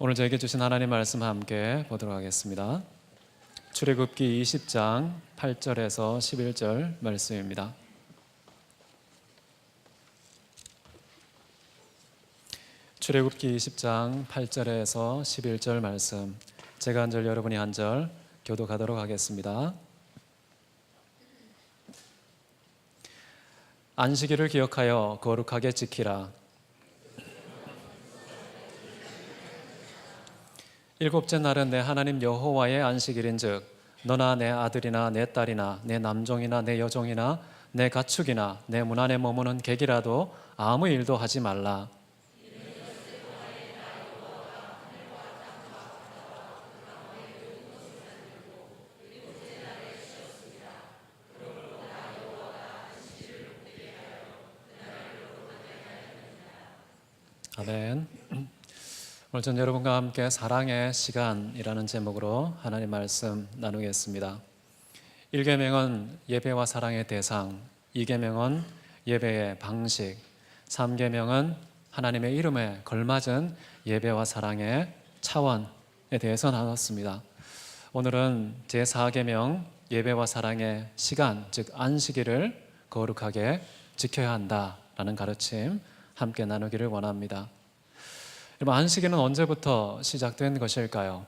오늘 저에게 주신 하나님 말씀 함께 보도록 하겠습니다. 출애굽기 20장 8절에서 11절 말씀입니다. 출애굽기 20장 8절에서 11절 말씀, 제가 한 절 여러분이 한 절 교독하도록 하겠습니다. 안식일을 기억하여 거룩하게 지키라. 일곱째 날은 내 하나님 여호와의 안식일인즉 너나 내 아들이나 내 딸이나 내 남종이나 내 여종이나 내 가축이나 내 문 안에 머무는 객이라도 아무 일도 하지 말라. 아멘. 오늘 전 여러분과 함께 사랑의 시간이라는 제목으로 하나님 말씀 나누겠습니다. 1계명은 예배와 사랑의 대상, 2계명은 예배의 방식, 3계명은 하나님의 이름에 걸맞은 예배와 사랑의 차원에 대해서 나눴습니다. 오늘은 제4계명 예배와 사랑의 시간, 즉 안식일을 거룩하게 지켜야 한다라는 가르침 함께 나누기를 원합니다. 여러분, 안식일은 언제부터 시작된 것일까요?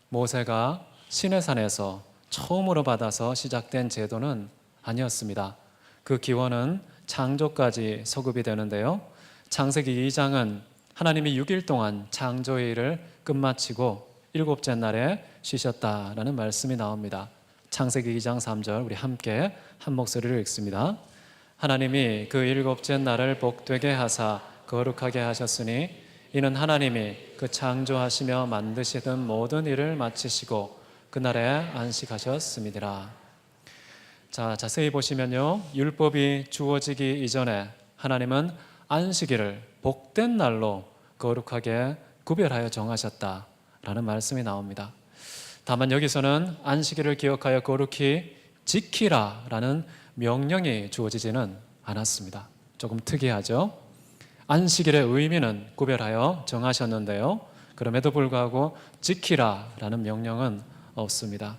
모세가 시내산에서 처음으로 받아서 시작된 제도는 아니었습니다. 그 기원은 창조까지 서급이 되는데요, 창세기 2장은 하나님이 6일 동안 창조의 일을 끝마치고 일곱째 날에 쉬셨다라는 말씀이 나옵니다. 창세기 2장 3절 우리 함께 한 목소리를 읽습니다. 하나님이 그 일곱째 날을 복되게 하사 거룩하게 하셨으니 이는 하나님이 그 창조하시며 만드시던 모든 일을 마치시고 그날에 안식하셨음이니라. 자, 자세히 보시면요, 율법이 주어지기 이전에 하나님은 안식일을 복된 날로 거룩하게 구별하여 정하셨다라는 말씀이 나옵니다. 다만 여기서는 안식일을 기억하여 거룩히 지키라라는 명령이 주어지지는 않았습니다. 조금 특이하죠? 안식일의 의미는 구별하여 정하셨는데요, 그럼에도 불구하고 지키라라는 명령은 없습니다.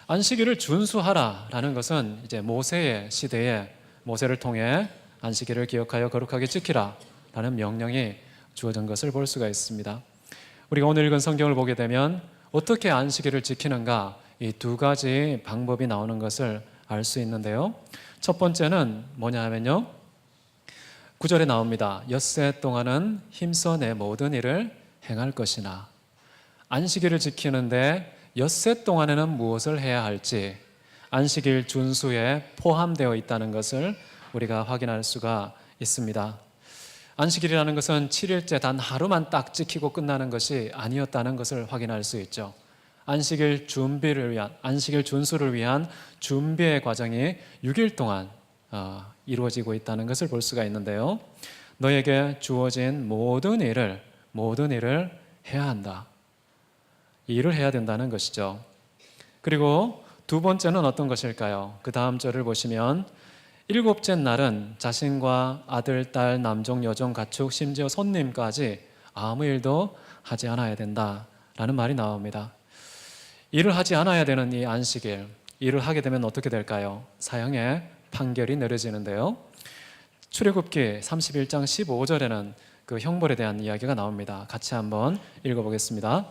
안식일을 준수하라라는 것은 이제 모세의 시대에 모세를 통해 안식일을 기억하여 거룩하게 지키라라는 명령이 주어진 것을 볼 수가 있습니다. 우리가 오늘 읽은 성경을 보게 되면 어떻게 안식일을 지키는가, 이 두 가지 방법이 나오는 것을 알 수 있는데요, 첫 번째는 뭐냐 하면요, 9절에 나옵니다. 엿새 동안은 힘써 내 모든 일을 행할 것이나. 안식일을 지키는데 엿새 동안에는 무엇을 해야 할지 안식일 준수에 포함되어 있다는 것을 우리가 확인할 수가 있습니다. 안식일이라는 것은 7일째 단 하루만 딱 지키고 끝나는 것이 아니었다는 것을 확인할 수 있죠. 안식일 준비를 위한, 안식일 준수를 위한 준비의 과정이 6일 동안 이루어지고 있다는 것을 볼 수가 있는데요, 너에게 주어진 모든 일을 해야 한다. 이 일을 해야 된다는 것이죠. 그리고 두 번째는 어떤 것일까요? 그 다음 절을 보시면 일곱째 날은 자신과 아들, 딸, 남종, 여종, 가축, 심지어 손님까지 아무 일도 하지 않아야 된다라는 말이 나옵니다. 일을 하지 않아야 되는 이 안식일, 일을 하게 되면 어떻게 될까요? 사형의 판결이 내려지는데요, 출애굽기 31장 15절에는 그 형벌에 대한 이야기가 나옵니다. 같이 한번 읽어보겠습니다.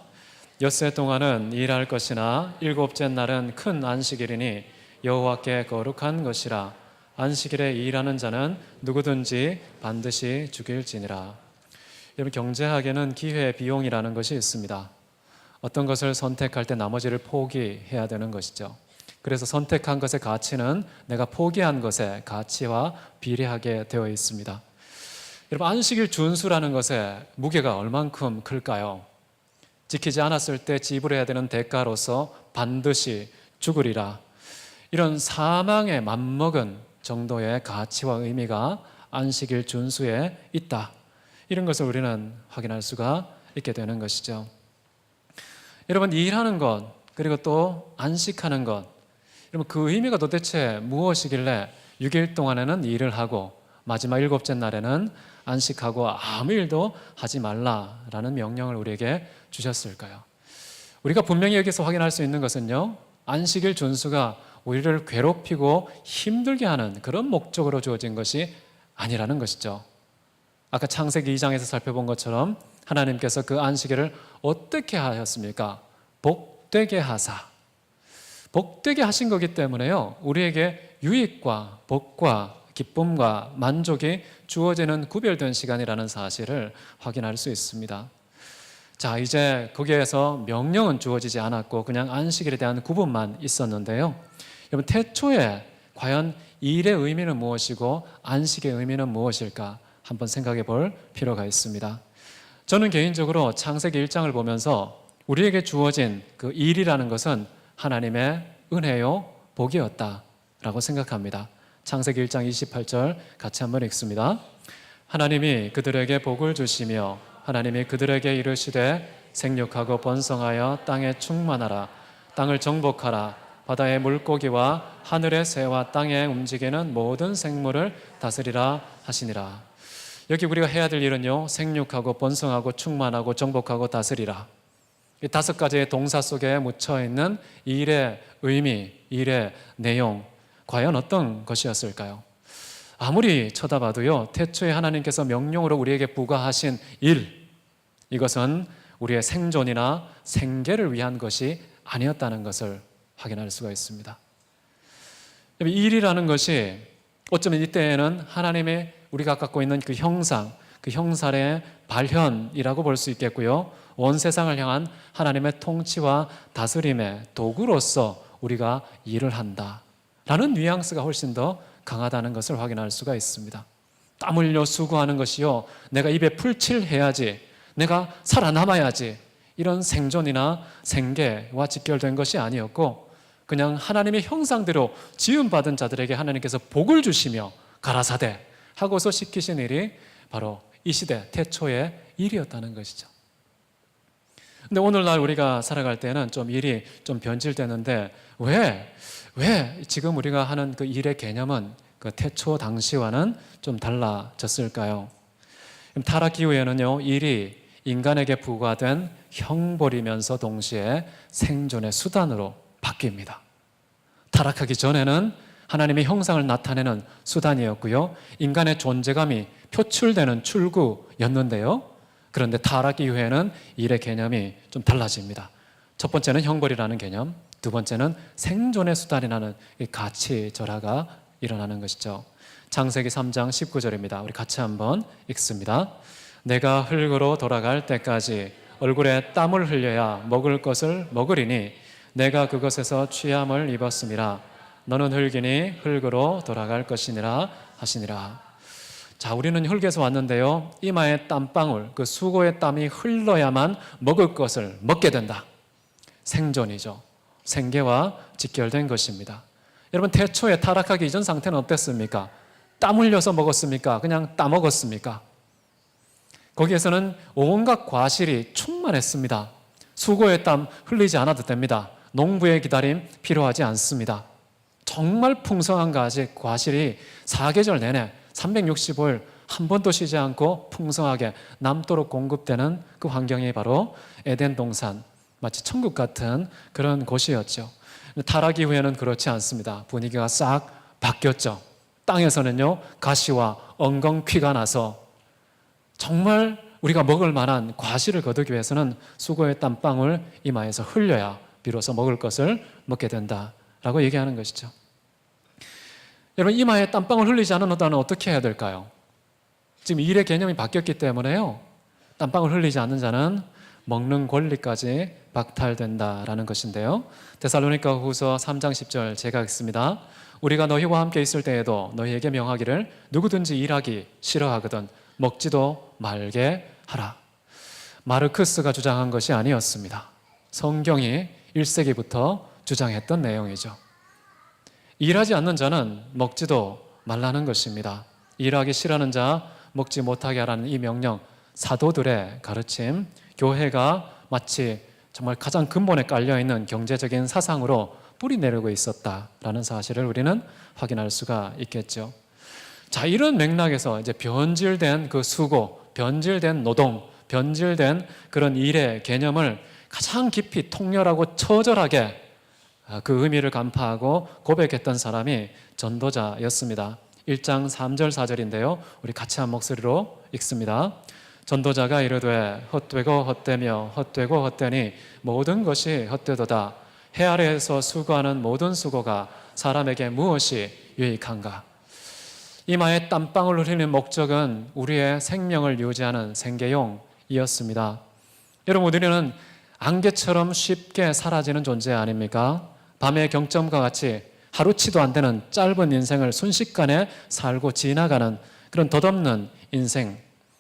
엿새 동안은 일할 것이나 일곱째 날은 큰 안식일이니 여호와께 거룩한 것이라. 안식일에 일하는 자는 누구든지 반드시 죽일지니라. 여러분, 경제학에는 기회 비용이라는 것이 있습니다. 어떤 것을 선택할 때 나머지를 포기해야 되는 것이죠. 그래서 선택한 것의 가치는 내가 포기한 것의 가치와 비례하게 되어 있습니다. 여러분, 안식일 준수라는 것의 무게가 얼만큼 클까요? 지키지 않았을 때 지불해야 되는 대가로서 반드시 죽으리라, 이런 사망에 맞먹은 정도의 가치와 의미가 안식일 준수에 있다, 이런 것을 우리는 확인할 수가 있게 되는 것이죠. 여러분, 일하는 것 그리고 또 안식하는 것, 여러분, 그 의미가 도대체 무엇이길래 6일 동안에는 일을 하고 마지막 일곱째 날에는 안식하고 아무 일도 하지 말라라는 명령을 우리에게 주셨을까요? 우리가 분명히 여기서 확인할 수 있는 것은요, 안식일 준수가 우리를 괴롭히고 힘들게 하는 그런 목적으로 주어진 것이 아니라는 것이죠. 아까 창세기 2장에서 살펴본 것처럼 하나님께서 그 안식일을 어떻게 하셨습니까? 복되게 하사. 복되게 하신 거기 때문에요, 우리에게 유익과 복과 기쁨과 만족이 주어지는 구별된 시간이라는 사실을 확인할 수 있습니다. 자, 이제 거기에서 명령은 주어지지 않았고 그냥 안식일에 대한 구분만 있었는데요. 여러분, 태초에 과연 일의 의미는 무엇이고 안식의 의미는 무엇일까 한번 생각해 볼 필요가 있습니다. 저는 개인적으로 창세기 1장을 보면서 우리에게 주어진 그 일이라는 것은 하나님의 은혜요, 복이었다라고 생각합니다. 창세기 1장 28절 같이 한번 읽습니다. 하나님이 그들에게 복을 주시며 하나님이 그들에게 이르시되 생육하고 번성하여 땅에 충만하라. 땅을 정복하라. 바다의 물고기와 하늘의 새와 땅에 움직이는 모든 생물을 다스리라 하시니라. 여기 우리가 해야 될 일은요, 생육하고 번성하고 충만하고 정복하고 다스리라. 이 5가지의 동사 속에 묻혀있는 일의 의미, 일의 내용, 과연 어떤 것이었을까요? 아무리 쳐다봐도요, 태초에 하나님께서 명령으로 우리에게 부과하신 일, 이것은 우리의 생존이나 생계를 위한 것이 아니었다는 것을 확인할 수가 있습니다. 일이라는 것이 어쩌면 이때에는 하나님의 우리가 갖고 있는 그 형상, 그 형상의 발현이라고 볼 수 있겠고요, 온 세상을 향한 하나님의 통치와 다스림의 도구로서 우리가 일을 한다라는 뉘앙스가 훨씬 더 강하다는 것을 확인할 수가 있습니다. 땀 흘려 수고하는 것이요, 내가 입에 풀칠해야지, 내가 살아남아야지, 이런 생존이나 생계와 직결된 것이 아니었고 그냥 하나님의 형상대로 지음받은 자들에게 하나님께서 복을 주시며 가라사대 하고서 시키신 일이 바로 이 시대 태초의 일이었다는 것이죠. 근데 오늘날 우리가 살아갈 때는 좀 일이 좀 변질되는데 왜 지금 우리가 하는 그 일의 개념은 그 태초 당시와는 좀 달라졌을까요? 타락 이후에는요, 일이 인간에게 부과된 형벌이면서 동시에 생존의 수단으로 바뀝니다. 타락하기 전에는 하나님의 형상을 나타내는 수단이었고요, 인간의 존재감이 표출되는 출구였는데요, 그런데 타락 이후에는 일의 개념이 좀 달라집니다. 첫 번째는 형벌이라는 개념, 두 번째는 생존의 수단이라는 가치 절하가 일어나는 것이죠. 창세기 3장 19절입니다. 우리 같이 한번 읽습니다. 내가 흙으로 돌아갈 때까지 얼굴에 땀을 흘려야 먹을 것을 먹으리니 내가 그것에서 취함을 입었음이라. 너는 흙이니 흙으로 돌아갈 것이니라 하시니라. 자, 우리는 흙에서 왔는데요, 이마에 땀방울, 그 수고의 땀이 흘러야만 먹을 것을 먹게 된다. 생존이죠. 생계와 직결된 것입니다. 여러분, 태초에 타락하기 이전 상태는 어땠습니까? 땀 흘려서 먹었습니까? 그냥 따먹었습니까? 거기에서는 온갖 과실이 충만했습니다. 수고의 땀 흘리지 않아도 됩니다. 농부의 기다림 필요하지 않습니다. 정말 풍성한 과실이 사계절 내내 365일 한 번도 쉬지 않고 풍성하게 남도록 공급되는 그 환경이 바로 에덴 동산, 마치 천국 같은 그런 곳이었죠. 타락 이후에는 그렇지 않습니다. 분위기가 싹 바뀌었죠. 땅에서는요, 가시와 엉겅퀴가 나서 정말 우리가 먹을 만한 과실을 거두기 위해서는 수고의 땀방울 이마에서 흘려야 비로소 먹을 것을 먹게 된다라고 얘기하는 것이죠. 여러분, 이마에 땀방울 흘리지 않은 자는 어떻게 해야 될까요? 지금 일의 개념이 바뀌었기 때문에요, 땀방울 흘리지 않는 자는 먹는 권리까지 박탈된다라는 것인데요, 데살로니가 후서 3장 10절 제가 읽습니다. 우리가 너희와 함께 있을 때에도 너희에게 명하기를 누구든지 일하기 싫어하거든 먹지도 말게 하라. 마르크스가 주장한 것이 아니었습니다. 성경이 1세기부터 주장했던 내용이죠. 일하지 않는 자는 먹지도 말라는 것입니다. 일하기 싫어하는 자 먹지 못하게 하라는 이 명령, 사도들의 가르침, 교회가 마치 정말 가장 근본에 깔려있는 경제적인 사상으로 뿌리내리고 있었다라는 사실을 우리는 확인할 수가 있겠죠. 자, 이런 맥락에서 이제 변질된 그 수고, 변질된 노동, 변질된 그런 일의 개념을 가장 깊이 통렬하고 처절하게 그 의미를 간파하고 고백했던 사람이 전도자였습니다. 1장 3절 4절인데요. 우리 같이 한 목소리로 읽습니다. 전도자가 이르되 헛되고 헛되며 헛되고 헛되니 모든 것이 헛되도다. 해 아래에서 수고하는 모든 수고가 사람에게 무엇이 유익한가? 이마에 땀방울 흘리는 목적은 우리의 생명을 유지하는 생계용이었습니다. 여러분, 우리는 안개처럼 쉽게 사라지는 존재 아닙니까? 밤의 경점과 같이 하루치도 안 되는 짧은 인생을 순식간에 살고 지나가는 그런 덧없는 인생,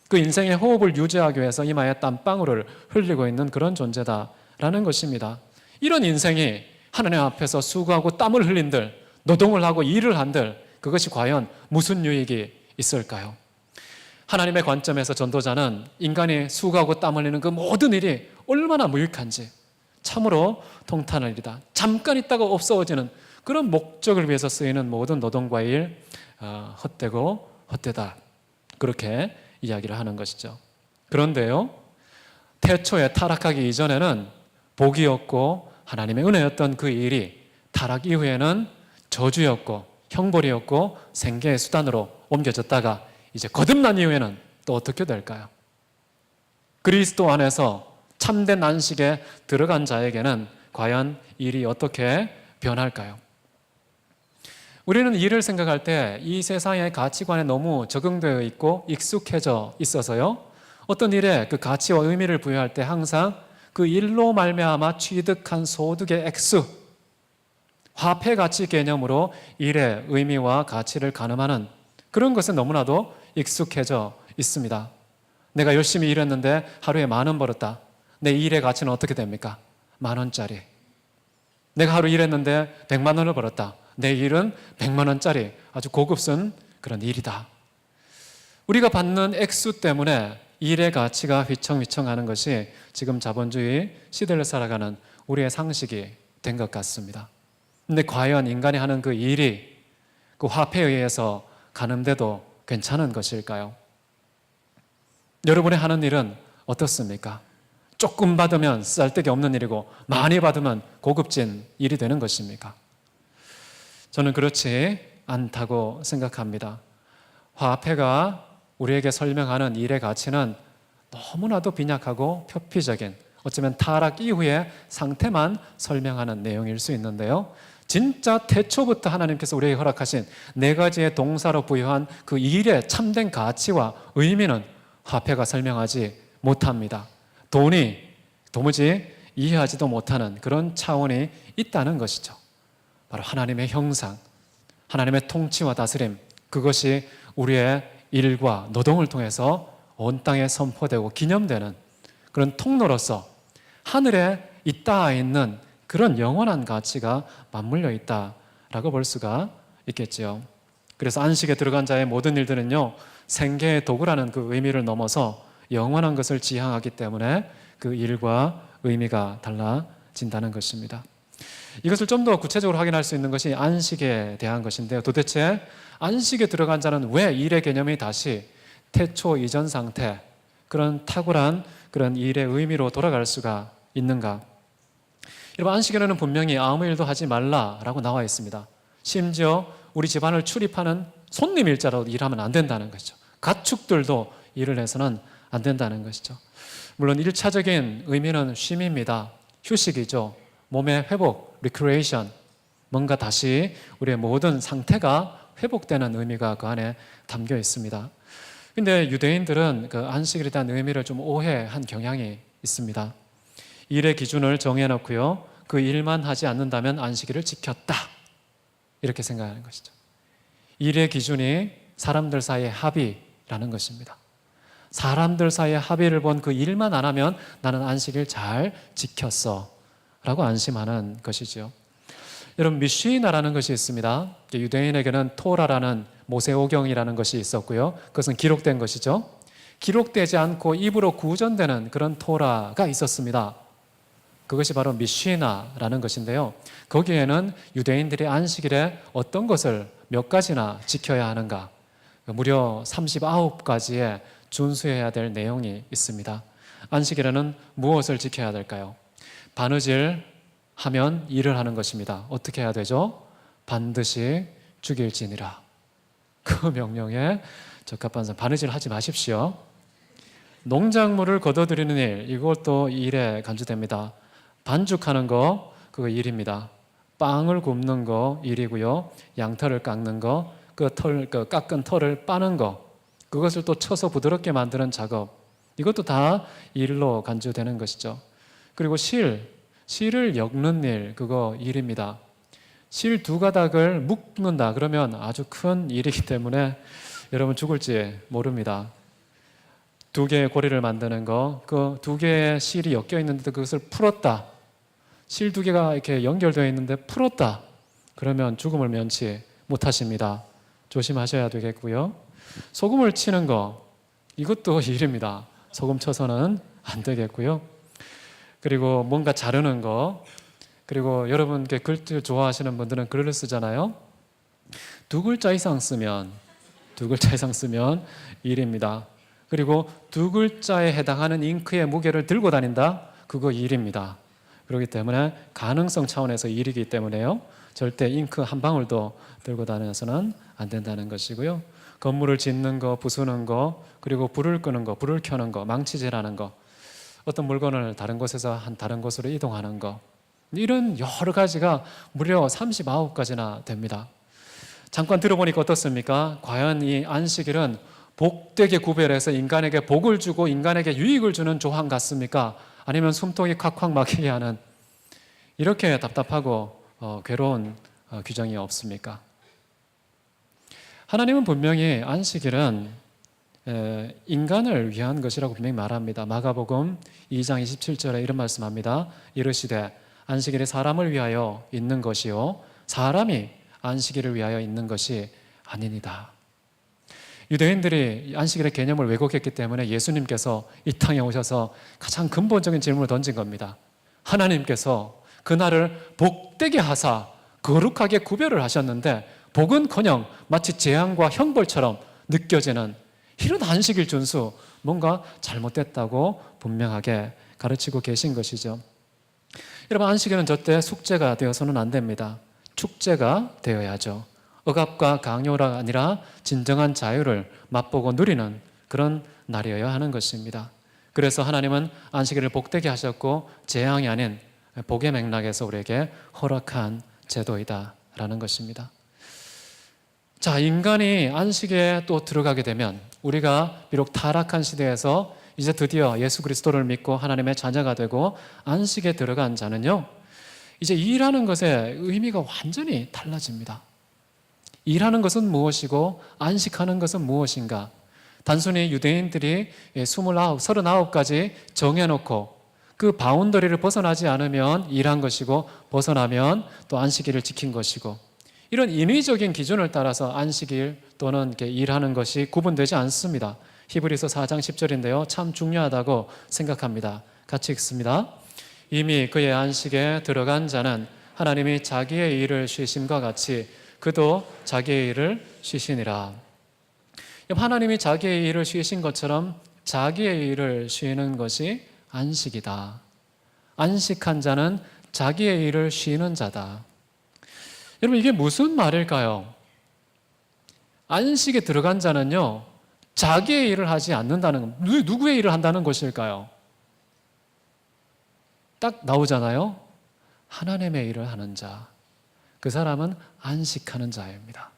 그 인생의 호흡을 유지하기 위해서 이마에 땀방울을 흘리고 있는 그런 존재다라는 것입니다. 이런 인생이 하나님 앞에서 수고하고 땀을 흘린들, 노동을 하고 일을 한들 그것이 과연 무슨 유익이 있을까요? 하나님의 관점에서 전도자는 인간이 수고하고 땀 흘리는 그 모든 일이 얼마나 무익한지 참으로 통탄할 일이다. 잠깐 있다가 없어지는 그런 목적을 위해서 쓰이는 모든 노동과 일 헛되고 헛되다. 그렇게 이야기를 하는 것이죠. 그런데요, 태초에 타락하기 이전에는 복이었고 하나님의 은혜였던 그 일이 타락 이후에는 저주였고 형벌이었고 생계의 수단으로 옮겨졌다가 이제 거듭난 이후에는 또 어떻게 될까요? 그리스도 안에서 참된 안식에 들어간 자에게는 과연 일이 어떻게 변할까요? 우리는 일을 생각할 때 이 세상의 가치관에 너무 적응되어 있고 익숙해져 있어서요, 어떤 일에 그 가치와 의미를 부여할 때 항상 그 일로 말미암아 취득한 소득의 액수, 화폐 가치 개념으로 일의 의미와 가치를 가늠하는 그런 것은 너무나도 익숙해져 있습니다. 내가 열심히 일했는데 하루에 10,000원 벌었다. 내 일의 가치는 어떻게 됩니까? 10,000원짜리. 내가 하루 일했는데 100만 원을 벌었다. 내 일은 100만 원짜리 아주 고급스러운 그런 일이다. 우리가 받는 액수 때문에 일의 가치가 휘청휘청하는 것이 지금 자본주의 시대를 살아가는 우리의 상식이 된 것 같습니다. 근데 과연 인간이 하는 그 일이 그 화폐에 의해서 가늠돼도 괜찮은 것일까요? 여러분이 하는 일은 어떻습니까? 조금 받으면 쓸데기 없는 일이고 많이 받으면 고급진 일이 되는 것입니까? 저는 그렇지 않다고 생각합니다. 화폐가 우리에게 설명하는 일의 가치는 너무나도 빈약하고 표피적인, 어쩌면 타락 이후의 상태만 설명하는 내용일 수 있는데요, 진짜 태초부터 하나님께서 우리에게 허락하신 4가지의 동사로 부여한 그 일의 참된 가치와 의미는 화폐가 설명하지 못합니다. 돈이 도무지 이해하지도 못하는 그런 차원이 있다는 것이죠. 바로 하나님의 형상, 하나님의 통치와 다스림, 그것이 우리의 일과 노동을 통해서 온 땅에 선포되고 기념되는 그런 통로로서 하늘에 있다 있는 그런 영원한 가치가 맞물려 있다라고 볼 수가 있겠지요. 그래서 안식에 들어간 자의 모든 일들은요, 생계의 도구라는 그 의미를 넘어서 영원한 것을 지향하기 때문에 그 일과 의미가 달라진다는 것입니다. 이것을 좀 더 구체적으로 확인할 수 있는 것이 안식에 대한 것인데요, 도대체 안식에 들어간 자는 왜 일의 개념이 다시 태초 이전 상태, 그런 탁월한 그런 일의 의미로 돌아갈 수가 있는가? 여러분, 안식에는 분명히 아무 일도 하지 말라라고 나와 있습니다. 심지어 우리 집안을 출입하는 손님 일자라도 일하면 안 된다는 것이죠. 가축들도 일을 해서는 안 된다는 것이죠. 물론 1차적인 의미는 쉼입니다. 휴식이죠. 몸의 회복, 리크레이션, 뭔가 다시 우리의 모든 상태가 회복되는 의미가 그 안에 담겨 있습니다. 근데 유대인들은 그 안식일에 대한 의미를 좀 오해한 경향이 있습니다. 일의 기준을 정해놓고요, 그 일만 하지 않는다면 안식일을 지켰다, 이렇게 생각하는 것이죠. 일의 기준이 사람들 사이의 합의라는 것입니다. 사람들 사이의 합의를 본 그 일만 안 하면 나는 안식일 잘 지켰어 라고 안심하는 것이죠. 여러분, 미시나라는 것이 있습니다. 유대인에게는 토라라는 모세오경이라는 것이 있었고요, 그것은 기록된 것이죠. 기록되지 않고 입으로 구전되는 그런 토라가 있었습니다. 그것이 바로 미시나라는 것인데요, 거기에는 유대인들이 안식일에 어떤 것을 몇 가지나 지켜야 하는가, 무려 39가지의 준수해야 될 내용이 있습니다. 안식일에는 무엇을 지켜야 될까요? 바느질 하면 일을 하는 것입니다. 어떻게 해야 되죠? 반드시 죽일지니라. 그 명령에 적합한 바느질 하지 마십시오. 농작물을 거둬들이는 일, 이것도 일에 간주됩니다. 반죽하는 거, 그거 일입니다. 빵을 굽는 거 일이고요. 양털을 깎는 거, 그 깎은 털을 빠는 거, 그것을 또 쳐서 부드럽게 만드는 작업, 이것도 다 일로 간주되는 것이죠. 그리고 실을 엮는 일, 그거 일입니다. 실 2가닥을 묶는다 그러면 아주 큰 일이기 때문에 여러분 죽을지 모릅니다. 2개의 고리를 만드는 거, 그 2개의 실이 엮여 있는데 그것을 풀었다, 실 2개가 이렇게 연결되어 있는데 풀었다 그러면 죽음을 면치 못하십니다. 조심하셔야 되겠고요. 소금을 치는 거, 이것도 일입니다. 소금 쳐서는 안 되겠고요. 그리고 뭔가 자르는 거, 그리고 여러분 글 좋아하시는 분들은 글을 쓰잖아요. 2글자 이상 쓰면 일입니다. 그리고 2글자에 해당하는 잉크의 무게를 들고 다닌다, 그거 일입니다. 그렇기 때문에 가능성 차원에서 일이기 때문에요, 절대 잉크 한 방울도 들고 다녀서는 안 된다는 것이고요. 건물을 짓는 거, 부수는 거, 그리고 불을 끄는 거, 불을 켜는 거, 망치질하는 거, 어떤 물건을 다른 곳에서 다른 곳으로 이동하는 거, 이런 여러 가지가 무려 39가지나 됩니다. 잠깐 들어보니까 어떻습니까? 과연 이 안식일은 복되게 구별해서 인간에게 복을 주고 인간에게 유익을 주는 조항 같습니까? 아니면 숨통이 콱콱 막히게 하는, 이렇게 답답하고 괴로운 규정이 없습니까? 하나님은 분명히 안식일은 인간을 위한 것이라고 분명히 말합니다. 마가복음 2장 27절에 이런 말씀합니다. 이르시되 안식일이 사람을 위하여 있는 것이요 사람이 안식일을 위하여 있는 것이 아니니라. 유대인들이 안식일의 개념을 왜곡했기 때문에 예수님께서 이 땅에 오셔서 가장 근본적인 질문을 던진 겁니다. 하나님께서 그날을 복되게 하사 거룩하게 구별을 하셨는데 복은커녕 마치 재앙과 형벌처럼 느껴지는 이런 안식일 준수, 뭔가 잘못됐다고 분명하게 가르치고 계신 것이죠. 여러분, 안식일은 절대 숙제가 되어서는 안 됩니다. 축제가 되어야죠. 억압과 강요가 아니라 진정한 자유를 맛보고 누리는 그런 날이어야 하는 것입니다. 그래서 하나님은 안식일을 복되게 하셨고 재앙이 아닌 복의 맥락에서 우리에게 허락한 제도이다라는 것입니다. 자, 인간이 안식에 또 들어가게 되면 우리가 비록 타락한 시대에서 이제 드디어 예수 그리스도를 믿고 하나님의 자녀가 되고 안식에 들어간 자는요, 이제 일하는 것의 의미가 완전히 달라집니다. 일하는 것은 무엇이고 안식하는 것은 무엇인가? 단순히 유대인들이 39가지 정해놓고 그 바운더리를 벗어나지 않으면 일한 것이고 벗어나면 또 안식일을 지킨 것이고, 이런 인위적인 기준을 따라서 안식일 또는 일하는 것이 구분되지 않습니다. 히브리서 4장 10절인데요. 참 중요하다고 생각합니다. 같이 읽습니다. 이미 그의 안식에 들어간 자는 하나님이 자기의 일을 쉬심과 같이 그도 자기의 일을 쉬시니라. 하나님이 자기의 일을 쉬신 것처럼 자기의 일을 쉬는 것이 안식이다. 안식한 자는 자기의 일을 쉬는 자다. 여러분, 이게 무슨 말일까요? 안식에 들어간 자는요, 자기의 일을 하지 않는다는, 누구의 일을 한다는 것일까요? 딱 나오잖아요. 하나님의 일을 하는 자. 그 사람은 안식하는 자입니다.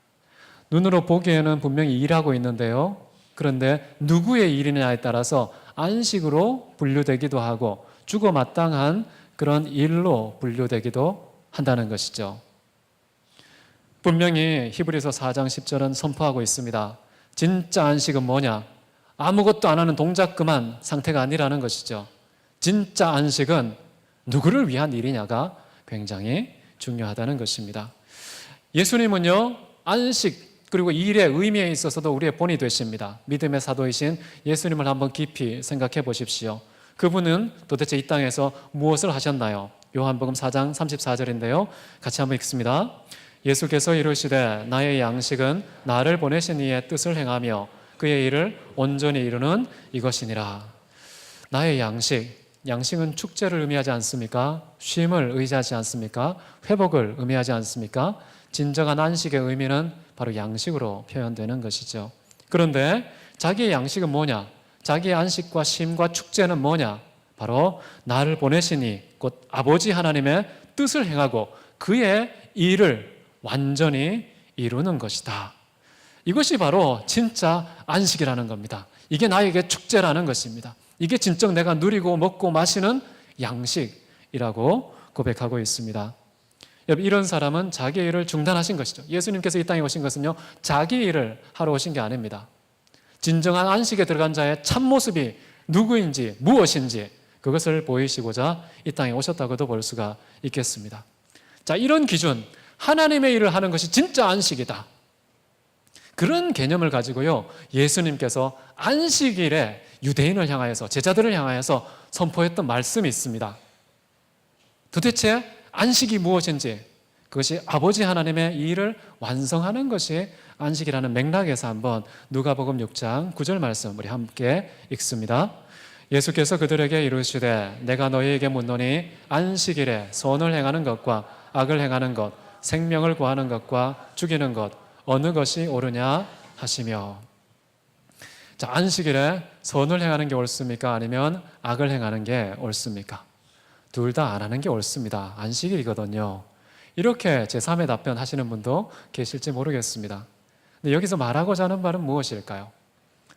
눈으로 보기에는 분명히 일하고 있는데요, 그런데 누구의 일이냐에 따라서 안식으로 분류되기도 하고 주거마땅한 그런 일로 분류되기도 한다는 것이죠. 분명히 히브리서 4장 10절은 선포하고 있습니다. 진짜 안식은 뭐냐? 아무것도 안 하는 동작 그만 상태가 아니라는 것이죠. 진짜 안식은 누구를 위한 일이냐가 굉장히 중요하다는 것입니다. 예수님은요, 안식 그리고 일의 의미에 있어서도 우리의 본이 되십니다. 믿음의 사도이신 예수님을 한번 깊이 생각해 보십시오. 그분은 도대체 이 땅에서 무엇을 하셨나요? 요한복음 4장 34절인데요. 같이 한번 읽습니다. 예수께서 이르시되 나의 양식은 나를 보내신 이의 뜻을 행하며 그의 일을 온전히 이루는 이것이니라. 나의 양식은 축제를 의미하지 않습니까? 쉼을 의지하지 않습니까? 회복을 의미하지 않습니까? 진정한 안식의 의미는 바로 양식으로 표현되는 것이죠. 그런데 자기의 양식은 뭐냐? 자기의 안식과 쉼과 축제는 뭐냐? 바로 나를 보내시니 곧 아버지 하나님의 뜻을 행하고 그의 일을 완전히 이루는 것이다. 이것이 바로 진짜 안식이라는 겁니다. 이게 나에게 축제라는 것입니다. 이게 진정 내가 누리고 먹고 마시는 양식이라고 고백하고 있습니다. 여러분, 이런 사람은 자기 일을 중단하신 것이죠. 예수님께서 이 땅에 오신 것은요, 자기 일을 하러 오신 게 아닙니다. 진정한 안식에 들어간 자의 참모습이 누구인지 무엇인지 그것을 보이시고자 이 땅에 오셨다고도 볼 수가 있겠습니다. 자, 이런 기준, 하나님의 일을 하는 것이 진짜 안식이다. 그런 개념을 가지고요, 예수님께서 안식일에 유대인을 향하여서, 제자들을 향하여서 선포했던 말씀이 있습니다. 도대체 안식이 무엇인지, 그것이 아버지 하나님의 일을 완성하는 것이 안식이라는 맥락에서 한번 누가복음 6장 9절 말씀 우리 함께 읽습니다. 예수께서 그들에게 이르시되 내가 너희에게 묻노니 안식일에 선을 행하는 것과 악을 행하는 것, 생명을 구하는 것과 죽이는 것 어느 것이 옳으냐 하시며. 자, 안식일에 선을 행하는 게 옳습니까? 아니면 악을 행하는 게 옳습니까? 둘 다 안 하는 게 옳습니다. 안식일이거든요. 이렇게 제3의 답변 하시는 분도 계실지 모르겠습니다. 근데 여기서 말하고자 하는 말은 무엇일까요?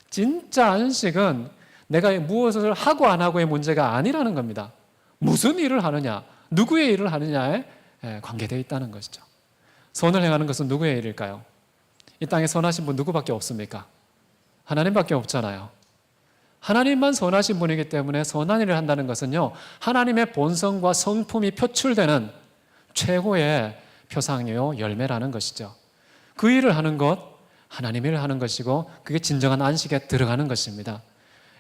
진짜 안식은 내가 무엇을 하고 안 하고의 문제가 아니라는 겁니다. 무슨 일을 하느냐, 누구의 일을 하느냐에 관계되어 있다는 것이죠. 선을 행하는 것은 누구의 일일까요? 이 땅에 선하신 분 누구밖에 없습니까? 하나님밖에 없잖아요. 하나님만 선하신 분이기 때문에 선한 일을 한다는 것은요, 하나님의 본성과 성품이 표출되는 최고의 표상이요 열매라는 것이죠. 그 일을 하는 것, 하나님의 일을 하는 것이고 그게 진정한 안식에 들어가는 것입니다.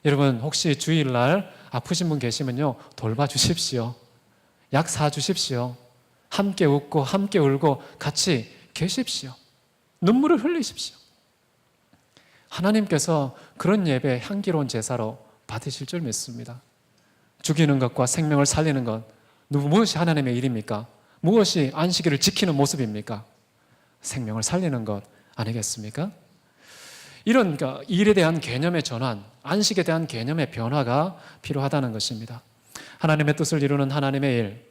여러분, 혹시 주일날 아프신 분 계시면요, 돌봐주십시오. 약 사주십시오. 함께 웃고 함께 울고 같이 계십시오. 눈물을 흘리십시오. 하나님께서 그런 예배 향기로운 제사로 받으실 줄 믿습니다. 죽이는 것과 생명을 살리는 것, 무엇이 하나님의 일입니까? 무엇이 안식일을 지키는 모습입니까? 생명을 살리는 것 아니겠습니까? 이런 일에 대한 개념의 전환, 안식에 대한 개념의 변화가 필요하다는 것입니다. 하나님의 뜻을 이루는 하나님의 일,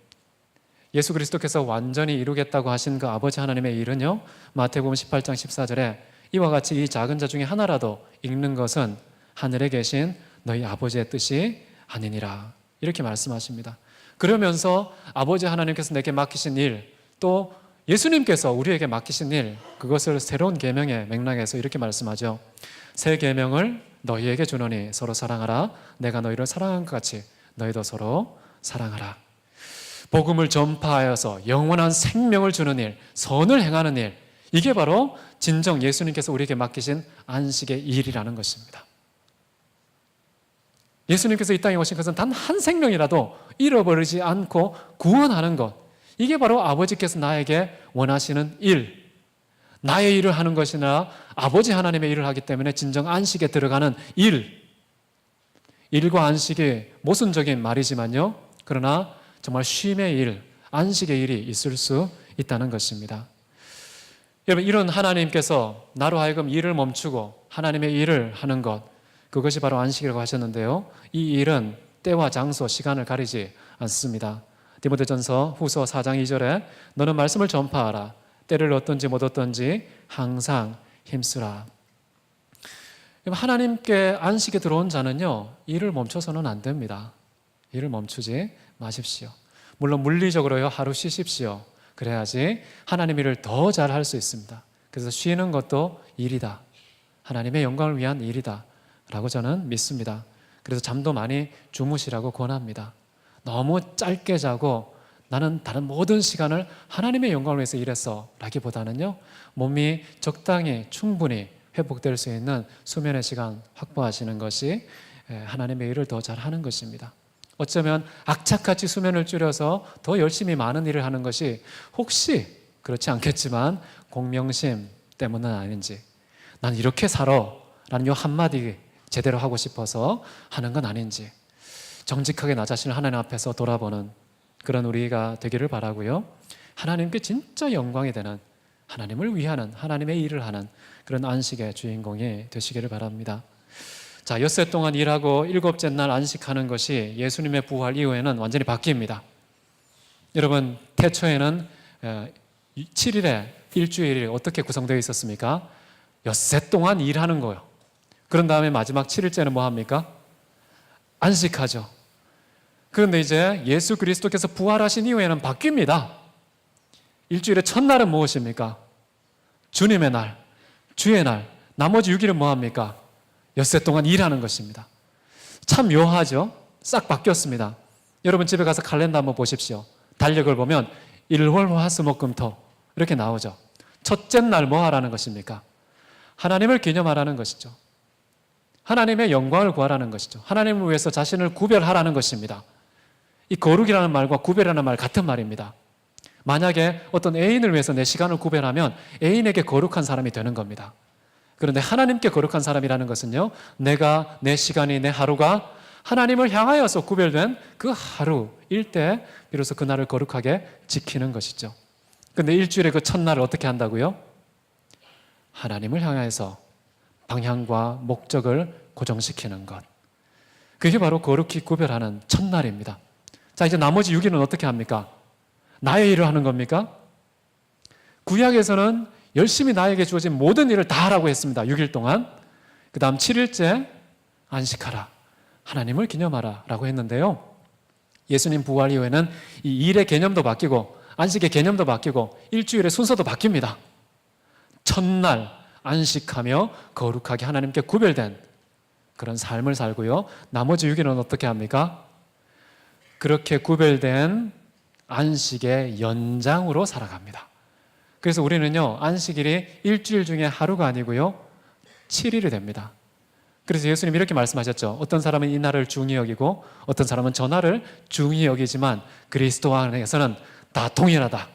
예수 그리스도께서 완전히 이루겠다고 하신 그 아버지 하나님의 일은요, 마태복음 18장 14절에 이와 같이 이 작은 자 중에 하나라도 읽는 것은 하늘에 계신 너희 아버지의 뜻이 아니니라, 이렇게 말씀하십니다. 그러면서 아버지 하나님께서 내게 맡기신 일, 또 예수님께서 우리에게 맡기신 일, 그것을 새로운 계명의 맥락에서 이렇게 말씀하죠. 새 계명을 너희에게 주노니 서로 사랑하라. 내가 너희를 사랑한 것 같이 너희도 서로 사랑하라. 복음을 전파하여서 영원한 생명을 주는 일, 선을 행하는 일, 이게 바로 진정 예수님께서 우리에게 맡기신 안식의 일이라는 것입니다. 예수님께서 이 땅에 오신 것은 단 한 생명이라도 잃어버리지 않고 구원하는 것, 이게 바로 아버지께서 나에게 원하시는 일, 나의 일을 하는 것이 아니라 아버지 하나님의 일을 하기 때문에 진정 안식에 들어가는 일, 일과 안식이 모순적인 말이지만요, 그러나 정말 쉼의 일, 안식의 일이 있을 수 있다는 것입니다. 여러분, 이런 하나님께서 나로 하여금 일을 멈추고 하나님의 일을 하는 것, 그것이 바로 안식이라고 하셨는데요, 이 일은 때와 장소, 시간을 가리지 않습니다. 디모데전서 후서 4장 2절에 너는 말씀을 전파하라. 때를 얻든지 못 얻든지 항상 힘쓰라. 하나님께 안식에 들어온 자는요, 일을 멈춰서는 안 됩니다. 일을 멈추지 마십시오. 물론 물리적으로요, 하루 쉬십시오. 그래야지 하나님 일을 더 잘 할 수 있습니다. 그래서 쉬는 것도 일이다, 하나님의 영광을 위한 일이다 라고 저는 믿습니다. 그래서 잠도 많이 주무시라고 권합니다. 너무 짧게 자고 나는 다른 모든 시간을 하나님의 영광을 위해서 일했어 라기보다는요, 몸이 적당히 충분히 회복될 수 있는 수면의 시간 확보하시는 것이 하나님의 일을 더 잘하는 것입니다. 어쩌면 악착같이 수면을 줄여서 더 열심히 많은 일을 하는 것이 혹시 그렇지 않겠지만 공명심 때문은 아닌지, 난 이렇게 살아 라는 이 한마디 제대로 하고 싶어서 하는 건 아닌지 정직하게 나 자신을 하나님 앞에서 돌아보는 그런 우리가 되기를 바라고요. 하나님께 진짜 영광이 되는, 하나님을 위하는, 하나님의 일을 하는 그런 안식의 주인공이 되시기를 바랍니다. 자, 엿새 동안 일하고 일곱째 날 안식하는 것이 예수님의 부활 이후에는 완전히 바뀝니다. 여러분, 태초에는 7일에 일주일이 어떻게 구성되어 있었습니까? 엿새 동안 일하는 거예요. 그런 다음에 마지막 7일째는 뭐 합니까? 안식하죠. 그런데 이제 예수 그리스도께서 부활하신 이후에는 바뀝니다. 일주일의 첫날은 무엇입니까? 주님의 날, 주의 날. 나머지 6일은 뭐 합니까? 엿새 동안 일하는 것입니다. 참 묘하죠? 싹 바뀌었습니다. 여러분 집에 가서 칼렌더 한번 보십시오. 달력을 보면 일월 화수목금토 이렇게 나오죠. 첫째 날 뭐 하라는 것입니까? 하나님을 기념하라는 것이죠. 하나님의 영광을 구하라는 것이죠. 하나님을 위해서 자신을 구별하라는 것입니다. 이 거룩이라는 말과 구별이라는 말 같은 말입니다. 만약에 어떤 애인을 위해서 내 시간을 구별하면 애인에게 거룩한 사람이 되는 겁니다. 그런데 하나님께 거룩한 사람이라는 것은요, 내가, 내 시간이, 내 하루가 하나님을 향하여서 구별된 그 하루일 때 비로소 그날을 거룩하게 지키는 것이죠. 그런데 일주일의 그 첫날을 어떻게 한다고요? 하나님을 향해서 방향과 목적을 고정시키는 것. 그게 바로 거룩히 구별하는 첫날입니다. 자, 이제 나머지 6일은 어떻게 합니까? 나의 일을 하는 겁니까? 구약에서는 열심히 나에게 주어진 모든 일을 다 하라고 했습니다. 6일 동안. 그 다음 7일째 안식하라. 하나님을 기념하라 라고 했는데요. 예수님 부활 이후에는 이 일의 개념도 바뀌고 안식의 개념도 바뀌고 일주일의 순서도 바뀝니다. 첫날 안식하며 거룩하게 하나님께 구별된 그런 삶을 살고요. 나머지 6일은 어떻게 합니까? 그렇게 구별된 안식의 연장으로 살아갑니다. 그래서 우리는요, 안식일이 일주일 중에 하루가 아니고요, 7일이 됩니다. 그래서 예수님이 이렇게 말씀하셨죠. 어떤 사람은 이 날을 중히 여기고 어떤 사람은 저 날을 중히 여기지만 그리스도 안에서는 다 동일하다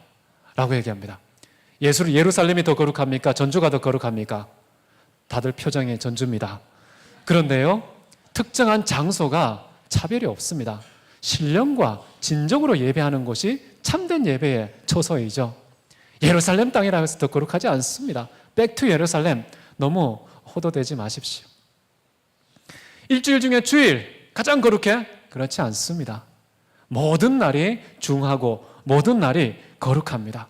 라고 얘기합니다. 예루살렘이 더 거룩합니까? 전주가 더 거룩합니까? 다들 표정이 전주입니다. 그런데요, 특정한 장소가 차별이 없습니다. 신령과 진정으로 예배하는 곳이 참된 예배의 초소이죠. 예루살렘 땅이라고 해서 더 거룩하지 않습니다. 백투 예루살렘 너무 호도되지 마십시오. 일주일 중에 주일 가장 거룩해? 그렇지 않습니다. 모든 날이 중하고 모든 날이 거룩합니다.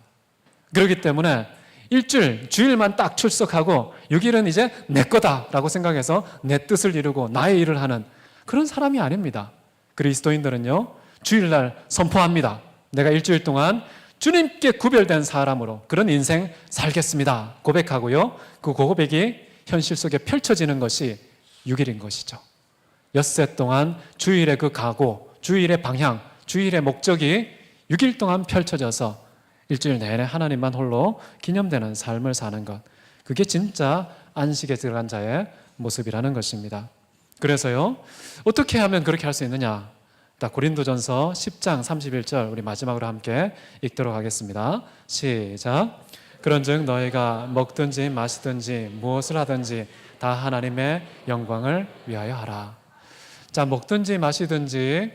그렇기 때문에 일주일, 주일만 딱 출석하고 6일은 이제 내 거다라고 생각해서 내 뜻을 이루고 나의 일을 하는 그런 사람이 아닙니다. 그리스도인들은요, 주일날 선포합니다. 내가 일주일 동안 주님께 구별된 사람으로 그런 인생 살겠습니다. 고백하고요. 그 고백이 현실 속에 펼쳐지는 것이 6일인 것이죠. 엿새 동안 주일의 그 각오, 주일의 방향, 주일의 목적이 6일 동안 펼쳐져서 일주일 내내 하나님만 홀로 기념되는 삶을 사는 것. 그게 진짜 안식에 들어간 자의 모습이라는 것입니다. 그래서요, 어떻게 하면 그렇게 할 수 있느냐? 고린도전서 10장 31절 우리 마지막으로 함께 읽도록 하겠습니다. 시작. 그런즉 너희가 먹든지 마시든지 무엇을 하든지 다 하나님의 영광을 위하여 하라. 자, 먹든지 마시든지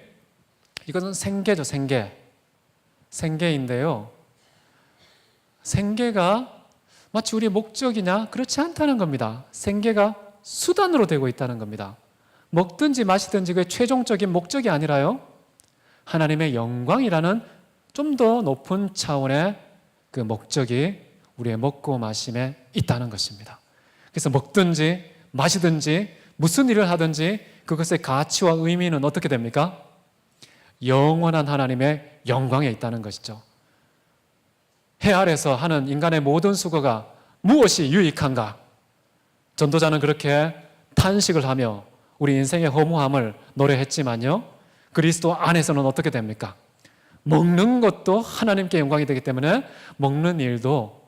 이것은 생계죠, 생계. 생계인데요. 생계가 마치 우리의 목적이냐? 그렇지 않다는 겁니다. 생계가 수단으로 되고 있다는 겁니다. 먹든지 마시든지 그게 최종적인 목적이 아니라요, 하나님의 영광이라는 좀 더 높은 차원의 그 목적이 우리의 먹고 마심에 있다는 것입니다. 그래서 먹든지 마시든지 무슨 일을 하든지 그것의 가치와 의미는 어떻게 됩니까? 영원한 하나님의 영광에 있다는 것이죠. 해 아래서 하는 인간의 모든 수고가 무엇이 유익한가? 전도자는 그렇게 탄식을 하며 우리 인생의 허무함을 노래했지만요, 그리스도 안에서는 어떻게 됩니까? 먹는 것도 하나님께 영광이 되기 때문에 먹는 일도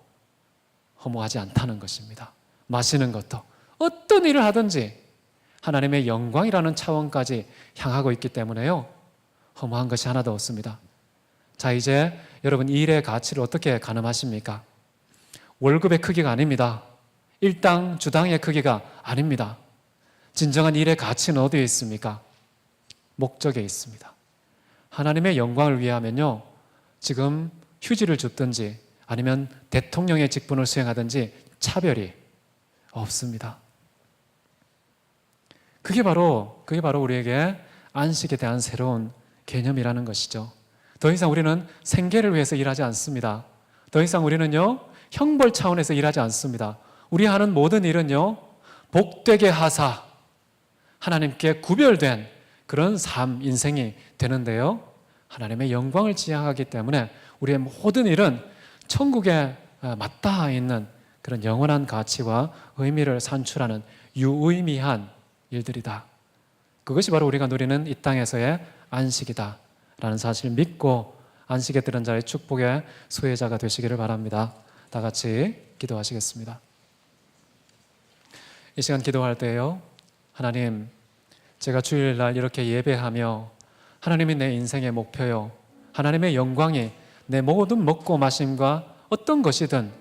허무하지 않다는 것입니다. 마시는 것도 어떤 일을 하든지 하나님의 영광이라는 차원까지 향하고 있기 때문에요, 허무한 것이 하나도 없습니다. 자, 이제 여러분, 일의 가치를 어떻게 가늠하십니까? 월급의 크기가 아닙니다. 일당, 주당의 크기가 아닙니다. 진정한 일의 가치는 어디에 있습니까? 목적에 있습니다. 하나님의 영광을 위하면요, 지금 휴지를 줍든지 아니면 대통령의 직분을 수행하든지 차별이 없습니다. 그게 바로 우리에게 안식에 대한 새로운 개념이라는 것이죠. 더 이상 우리는 생계를 위해서 일하지 않습니다. 더 이상 우리는요, 형벌 차원에서 일하지 않습니다. 우리 하는 모든 일은요, 복되게 하사 하나님께 구별된 그런 삶, 인생이 되는데요, 하나님의 영광을 지향하기 때문에 우리의 모든 일은 천국에 맞닿아 있는 그런 영원한 가치와 의미를 산출하는 유의미한 일들이다. 그것이 바로 우리가 누리는 이 땅에서의 안식이다 라는 사실을 믿고 안식에 들은 자의 축복의 수혜자가 되시기를 바랍니다. 다 같이 기도하시겠습니다. 이 시간 기도할 때요, 하나님, 제가 주일날 이렇게 예배하며 하나님이 내 인생의 목표요, 하나님의 영광이 내 모든 먹고 마심과 어떤 것이든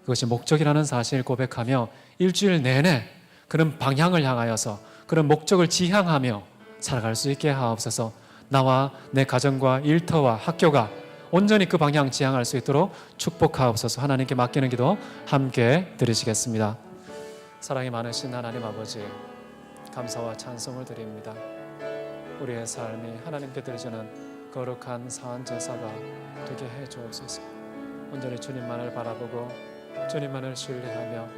그것이 목적이라는 사실을 고백하며 일주일 내내 그런 방향을 향하여서 그런 목적을 지향하며 살아갈 수 있게 하옵소서. 나와 내 가정과 일터와 학교가 온전히 그 방향 지향할 수 있도록 축복하옵소서. 하나님께 맡기는 기도 함께 드리시겠습니다. 사랑이 많으신 하나님 아버지, 감사와 찬송을 드립니다. 우리의 삶이 하나님께 드리시는 거룩한 사한 제사가 되게 해 주옵소서. 온전히 주님만을 바라보고 주님만을 신뢰하며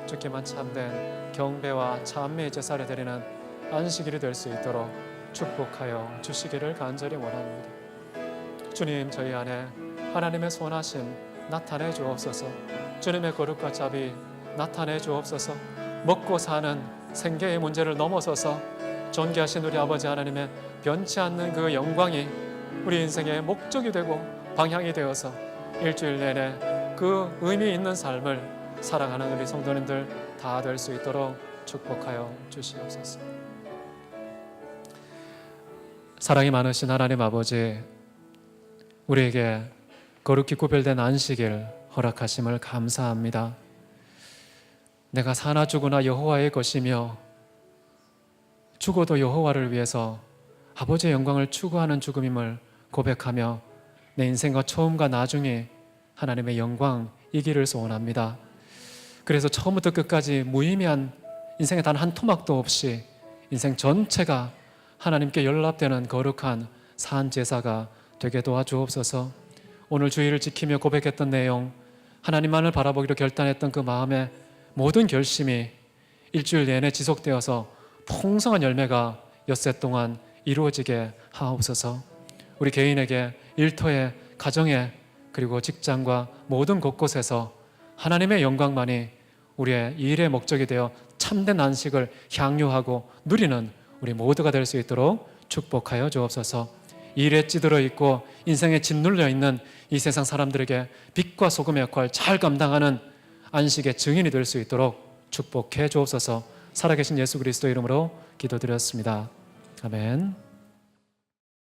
주께만 참된 경배와 찬미의 제사를 드리는 안식일이 될 수 있도록 축복하여 주시기를 간절히 원합니다. 주님, 저희 안에 하나님의 선하심 나타내 주옵소서. 주님의 거룩과 자비 나타내 주옵소서. 먹고 사는 생계의 문제를 넘어서서 존귀하신 우리 아버지 하나님의 변치 않는 그 영광이 우리 인생의 목적이 되고 방향이 되어서 일주일 내내 그 의미 있는 삶을 사랑하는 우리 성도님들 다 될 수 있도록 축복하여 주시옵소서. 사랑이 많으신 하나님 아버지, 우리에게 거룩히 구별된 안식일 허락하심을 감사합니다. 내가 사나 죽으나 여호와의 것이며 죽어도 여호와를 위해서 아버지의 영광을 추구하는 죽음임을 고백하며 내 인생과 처음과 나중에 하나님의 영광이기를 소원합니다. 그래서 처음부터 끝까지 무의미한 인생에 단 한 토막도 없이 인생 전체가 하나님께 연락되는 거룩한 산 제사가 되게 도와주옵소서. 오늘 주일을 지키며 고백했던 내용, 하나님만을 바라보기로 결단했던 그 마음의 모든 결심이 일주일 내내 지속되어서 풍성한 열매가 엿새 동안 이루어지게 하옵소서. 우리 개인에게 일터에, 가정에, 그리고 직장과 모든 곳곳에서 하나님의 영광만이 우리의 일의 목적이 되어 참된 안식을 향유하고 누리는 우리 모두가 될 수 있도록 축복하여 주옵소서. 일에 찌들어 있고 인생에 짓눌려 있는 이 세상 사람들에게 빛과 소금의 역할 잘 감당하는 안식의 증인이 될 수 있도록 축복해 주옵소서. 살아계신 예수 그리스도 이름으로 기도드렸습니다. 아멘.